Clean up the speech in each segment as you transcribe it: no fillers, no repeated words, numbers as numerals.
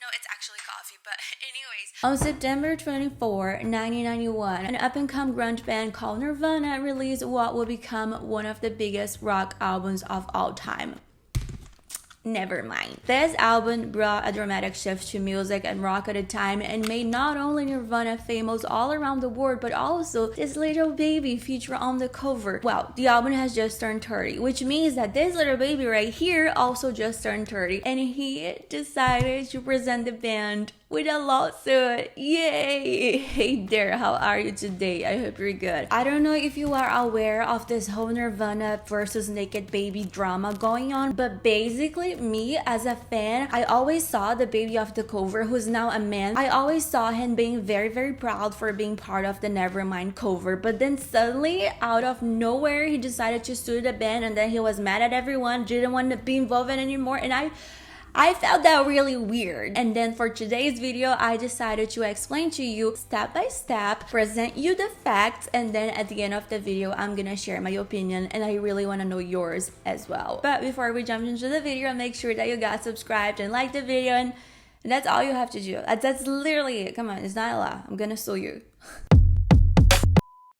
No, it's actually coffee, but anyways. On September 24, 1991, an up-and-coming grunge band called Nirvana released what would become one of the biggest rock albums of all time. Nevermind. This album brought a dramatic shift to music and rock at the time and made not only Nirvana famous all around the world, but also this little baby featured on the cover. Well, the album has just turned 30, which means that this little baby right here also just turned 30, and he decided to present the band with a lawsuit. Yay! Hey there, how are you today? I hope you're good. I don't know if you are aware of this whole Nirvana versus Naked Baby drama going on, but basically me as a fan, I always saw the baby of the cover, who's now a man. I always saw him being very proud for being part of the Nevermind cover, but then suddenly out of nowhere he decided to sue the band, and then he was mad at everyone, didn't want to be involved anymore, and I felt that really weird. And then for today's video, I decided to explain to you step by step, present you the facts, and then at the end of the video, I'm gonna share my opinion, and I really wanna know yours as well. But before we jump into the video, make sure that you got subscribed and like the video, and that's all you have to do. That's literally it. Come on, it's not a lot. I'm gonna sue you.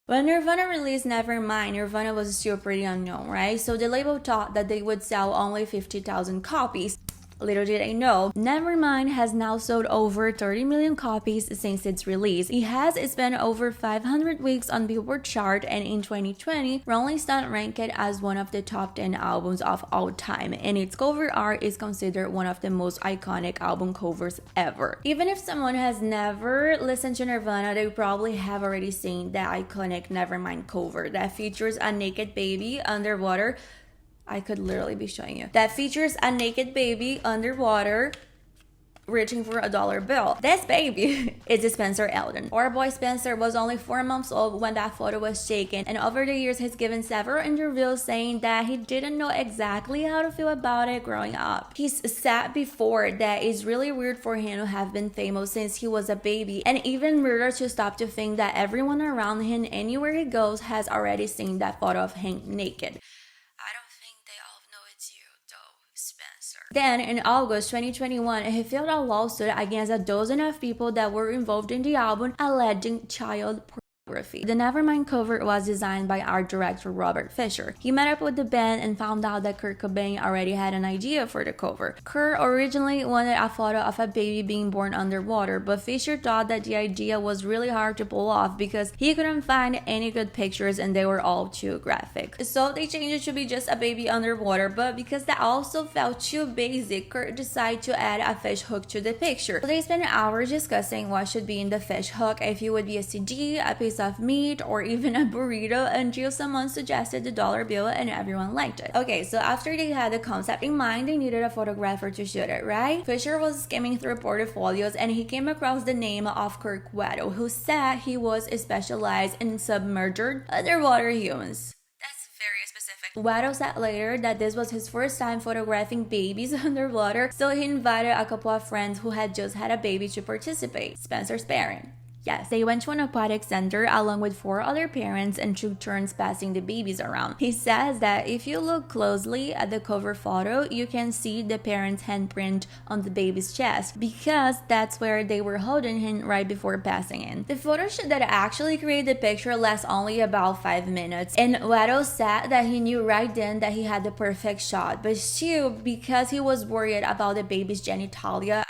When Nirvana released Nevermind, Nirvana was still pretty unknown, right? So the label thought that they would sell only 50,000 copies. Little did I know, Nevermind has now sold over 30 million copies since its release. It has spent over 500 weeks on Billboard chart, and in 2020, Rolling Stone ranked it as one of the top 10 albums of all time, and its cover art is considered one of the most iconic album covers ever. Even if someone has never listened to Nirvana, they probably have already seen the iconic Nevermind cover that features a naked baby underwater. I could literally be showing you. That features a naked baby underwater reaching for a dollar bill. This baby is Spencer Elden. Our boy Spencer was only 4 months old when that photo was taken, and over the years he's given several interviews saying that he didn't know exactly how to feel about it growing up. He's said before that it's really weird for him to have been famous since he was a baby, and even weirder to stop to think that everyone around him, anywhere he goes, has already seen that photo of him naked. Then, in August 2021, he filed a lawsuit against a dozen of people that were involved in the album, alleging child pornography. The Nevermind cover was designed by art director Robert Fisher. He met up with the band and found out that Kurt Cobain already had an idea for the cover. Kurt originally wanted a photo of a baby being born underwater, but Fisher thought that the idea was really hard to pull off because he couldn't find any good pictures and they were all too graphic. So they changed it to be just a baby underwater, but because that also felt too basic, Kurt decided to add a fish hook to the picture. So they spent hours discussing what should be in the fish hook, if it would be a CD, a piece of meat, or even a burrito, until someone suggested the dollar bill and everyone liked it. Okay, so after they had the concept in mind, they needed a photographer to shoot it, right? Fisher was skimming through portfolios and he came across the name of Kurt Weddle, who said he was specialized in submerged underwater humans. Weddle said later that this was his first time photographing babies underwater, so he invited a couple of friends who had just had a baby to participate. Spencer's parents. Yes, they went to an aquatic center along with 4 other parents and took turns passing the babies around. He says that if you look closely at the cover photo, you can see the parents' handprint on the baby's chest, because that's where they were holding him right before passing in. The photo shoot that actually created the picture lasts only about 5 minutes, and Weddle said that he knew right then that he had the perfect shot, but still, because he was worried about the baby's genitalia,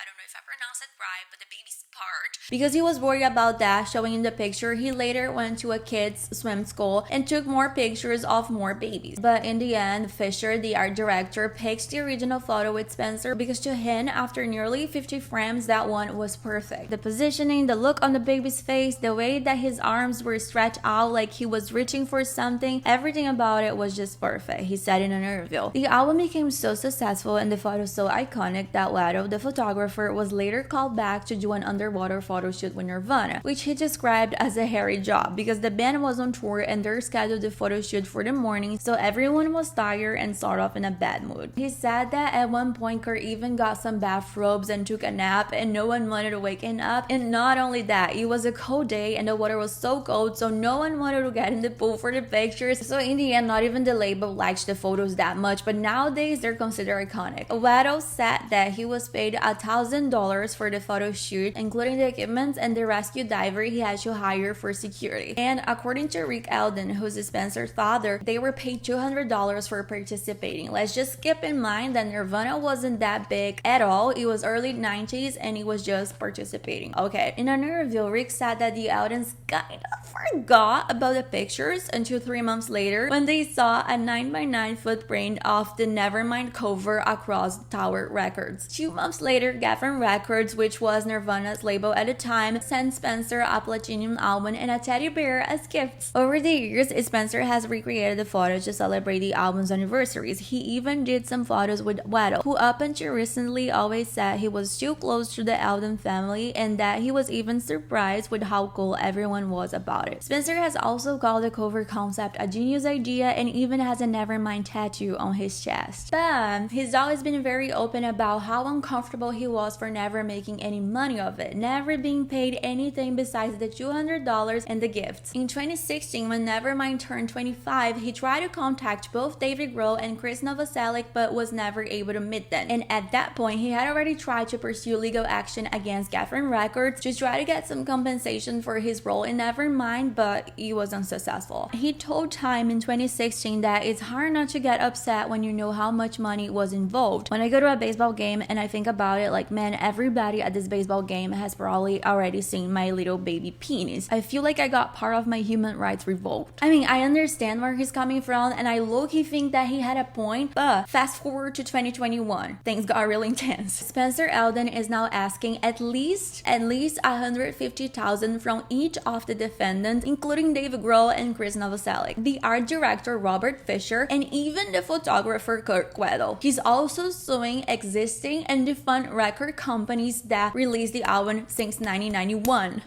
because he was worried about that showing in the picture, he later went to a kids' swim school and took more pictures of more babies. But in the end, Fisher, the art director, picked the original photo with Spencer because to him, after nearly 50 frames, that one was perfect. The positioning, the look on the baby's face, the way that his arms were stretched out like he was reaching for something, everything about it was just perfect, he said in an interview. The album became so successful and the photo so iconic that Weddle, the photographer, was later called back to do an underwater photo photo shoot with Nirvana, which he described as a hairy job because the band was on tour and they scheduled the photo shoot for the morning, so everyone was tired and sort of in a bad mood. He said that at one point Kurt even got some bathrobes and took a nap and no one wanted to wake him up. And not only that, it was a cold day and the water was so cold, so no one wanted to get in the pool for the pictures. So in the end, not even the label liked the photos that much, but nowadays they're considered iconic. Weddle said that he was paid $1,000 for the photo shoot, including the equipment and the rescue diver he had to hire for security. And according to Rick Elden, who's Spencer's father, they were paid $200 for participating. Let's just keep in mind that Nirvana wasn't that big at all. It was early 90s and he was just participating. Okay, in an interview, Rick said that the Eldens kind of forgot about the pictures until 3 months later when they saw a 9x9 footprint of the Nevermind cover across Tower Records. 2 months later, Geffen Records, which was Nirvana's label at the time, sent Spencer a platinum album and a teddy bear as gifts. Over the years, Spencer has recreated the photos to celebrate the album's anniversaries. He even did some photos with Weddle, who up until recently always said he was too close to the Elden family and that he was even surprised with how cool everyone was about it. Spencer has also called the cover concept a genius idea and even has a Nevermind tattoo on his chest. But he's always been very open about how uncomfortable he was for never making any money of it, never being paid anything besides the $200 and the gifts. In 2016, when Nevermind turned 25, he tried to contact both David Grohl and Krist Novoselic but was never able to meet them. And at that point, he had already tried to pursue legal action against Geffen Records to try to get some compensation for his role in Nevermind, but he was unsuccessful. He told Time in 2016 that it's hard not to get upset when you know how much money was involved. When I go to a baseball game and I think about it, like, man, everybody at this baseball game has probably already seen my little baby penis. I feel like I got part of my human rights revoked. I mean, I understand where he's coming from and I low-key think that he had a point, but fast forward to 2021, things got really intense. Spencer Elden is now asking at least $150,000 from each of the defendants, including Dave Grohl and Krist Novoselic, the art director Robert Fisher, and even the photographer Kurt Weddle. He's also suing existing and defunct record companies that released the album since 1991.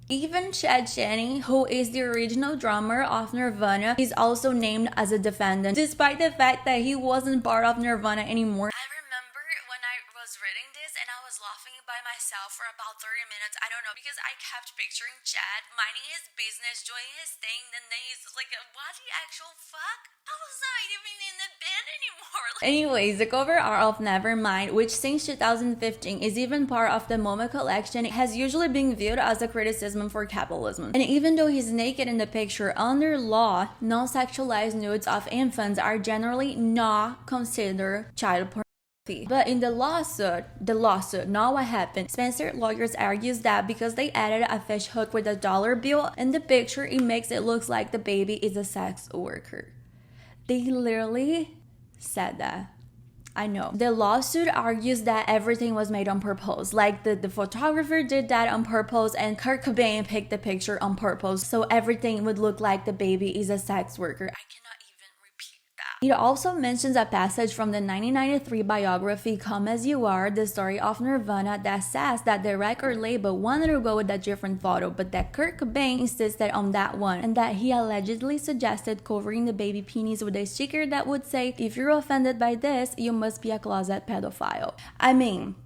Even Chad Channing, who is the original drummer of Nirvana, is also named as a defendant, despite the fact that he wasn't part of Nirvana anymore. I remember when I was reading this and I was laughing by myself for about 30 minutes. I don't know, because I kept picturing Chad minding his business, doing his thing, and then he's just like, what the actual fuck? I was not even in the band anymore. Anyways, the cover art of Nevermind, which since 2015 is even part of the MoMA collection, has usually been viewed as a criticism for capitalism. And even though he's naked in the picture, under law, non-sexualized nudes of infants are generally not considered child pornography. But in the lawsuit, not what happened. Spencer lawyers argues that because they added a fish hook with a dollar bill in the picture, it makes it look like the baby is a sex worker. They literally said that. I know. The lawsuit argues that everything was made on purpose. Like the photographer did that on purpose and Kurt Cobain picked the picture on purpose, so everything would look like the baby is a sex worker. I cannot even repeat that. It also mentions a passage from the 1993 biography Come As You Are, the story of Nirvana, that says that the record label wanted to go with a different photo, but that Kurt Cobain insisted on that one, and that he allegedly suggested covering the baby penis with a sticker that would say, if you're offended by this, you must be a closet pedophile. I mean,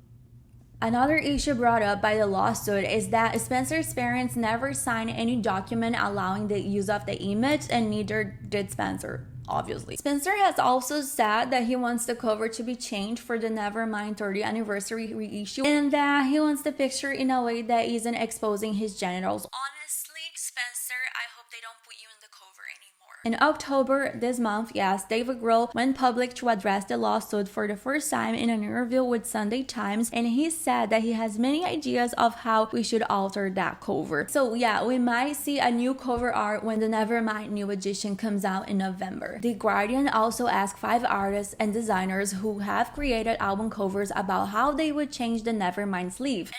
another issue brought up by the lawsuit is that Spencer's parents never signed any document allowing the use of the image, and neither did Spencer. Obviously. Spencer has also said that he wants the cover to be changed for the Nevermind 30th anniversary reissue, and that he wants the picture in a way that isn't exposing his genitals. Honestly, Spencer, I hope they don't put you in the cover anymore. In October this month, yes, David Grohl went public to address the lawsuit for the first time in an interview with Sunday Times, and he said that he has many ideas of how we should alter that cover. So yeah, we might see a new cover art when the Nevermind new edition comes out in November. The Guardian also asked 5 artists and designers who have created album covers about how they would change the Nevermind sleeve.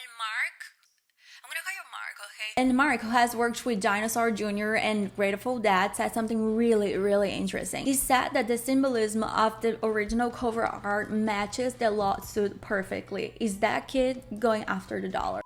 And Mark, who has worked with Dinosaur Jr. and Grateful Dead, said something really interesting. He said that the symbolism of the original cover art matches the lawsuit perfectly. Is that kid going after the dollar?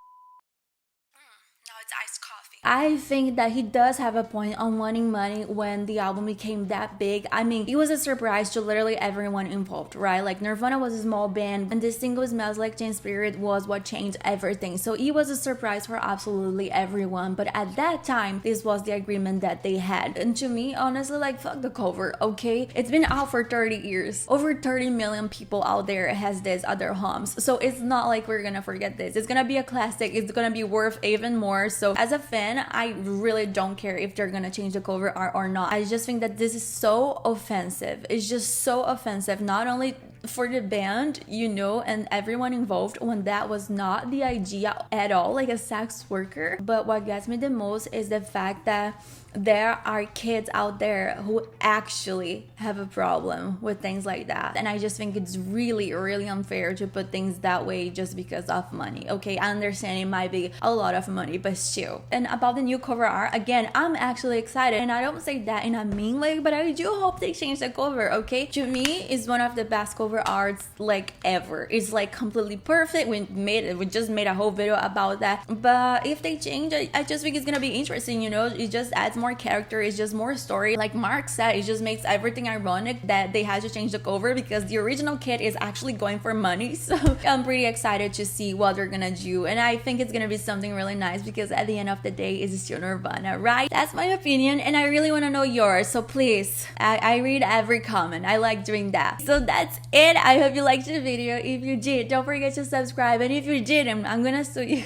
I think that he does have a point on wanting money when the album became that big. I mean, it was a surprise to literally everyone involved, right? Like Nirvana was a small band and this single Smells Like Teen Spirit was what changed everything. So it was a surprise for absolutely everyone. But at that time, this was the agreement that they had. And to me, honestly, like fuck the cover, okay? It's been out for 30 years. Over 30 million people out there has this at their homes. So it's not like we're gonna forget this. It's gonna be a classic. It's gonna be worth even more. So as a fan, I really don't care if they're gonna change the cover art or not. I just think that this is so offensive. It's just so offensive, not only for the band, you know, and everyone involved when that was not the idea at all, like a sex worker. But what gets me the most is the fact that there are kids out there who actually have a problem with things like that. And I just think it's really, really unfair to put things that way just because of money. Okay, I understand it might be a lot of money, but still. And about the new cover art, again, I'm actually excited. And I don't say that in a mean way, but I do hope they change the cover, okay? To me, it's one of the best cover arts like ever. It's like completely perfect. We just made a whole video about that. But if they change it, I just think it's gonna be interesting, you know? It just adds more character, it's just more story. Like Mark said, it just makes everything ironic that they had to change the cover because the original kid is actually going for money. So I'm pretty excited to see what they're gonna do, and I think it's gonna be something really nice because at the end of the day, it's still Nirvana, right? That's my opinion, and I really want to know yours. So please, I read every comment. I like doing that. So that's it. I hope you liked the video. If you did, don't forget to subscribe, and if you didn't, I'm gonna sue you.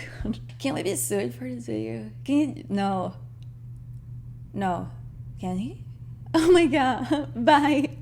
Can we be sued for this video? Can you? No, can he? Oh my god. Bye.